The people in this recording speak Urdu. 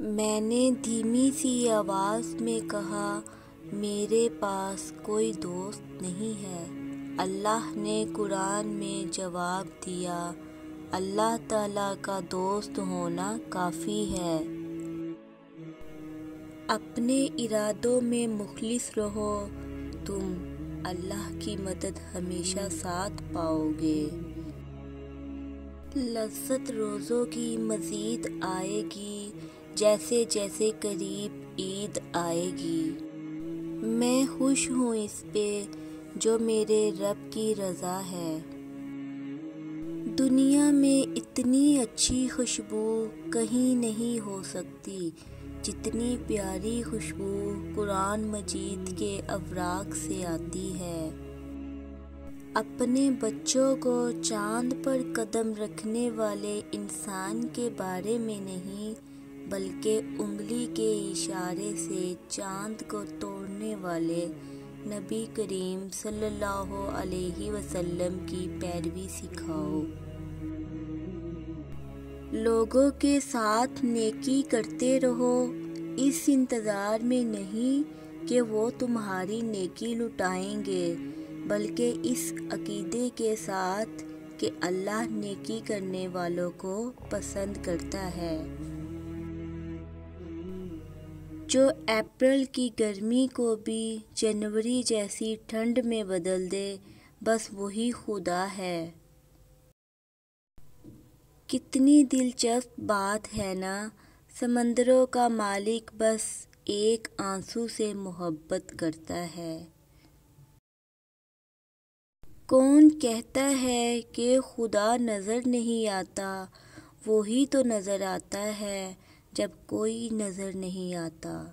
میں نے دھیمی سی آواز میں کہا، میرے پاس کوئی دوست نہیں ہے۔ اللہ نے قرآن میں جواب دیا، اللہ تعالیٰ کا دوست ہونا کافی ہے۔ اپنے ارادوں میں مخلص رہو، تم اللہ کی مدد ہمیشہ ساتھ پاؤ گے۔ لذت روزوں کی مزید آئے گی جیسے جیسے قریب عید آئے گی۔ میں خوش ہوں اس پہ جو میرے رب کی رضا ہے۔ دنیا میں اتنی اچھی خوشبو کہیں نہیں ہو سکتی جتنی پیاری خوشبو قرآن مجید کے اوراق سے آتی ہے۔ اپنے بچوں کو چاند پر قدم رکھنے والے انسان کے بارے میں نہیں بلکہ انگلی کے اشارے سے چاند کو توڑنے والے نبی کریم صلی اللہ علیہ وسلم کی پیروی سکھاؤ۔ لوگوں کے ساتھ نیکی کرتے رہو، اس انتظار میں نہیں کہ وہ تمہاری نیکی لٹائیں گے بلکہ اس عقیدے کے ساتھ کہ اللہ نیکی کرنے والوں کو پسند کرتا ہے۔ جو اپریل کی گرمی کو بھی جنوری جیسی ٹھنڈ میں بدل دے، بس وہی خدا ہے۔ کتنی دلچسپ بات ہے نا، سمندروں کا مالک بس ایک آنسو سے محبت کرتا ہے۔ کون کہتا ہے کہ خدا نظر نہیں آتا؟ وہی تو نظر آتا ہے جب کوئی نظر نہیں آتا۔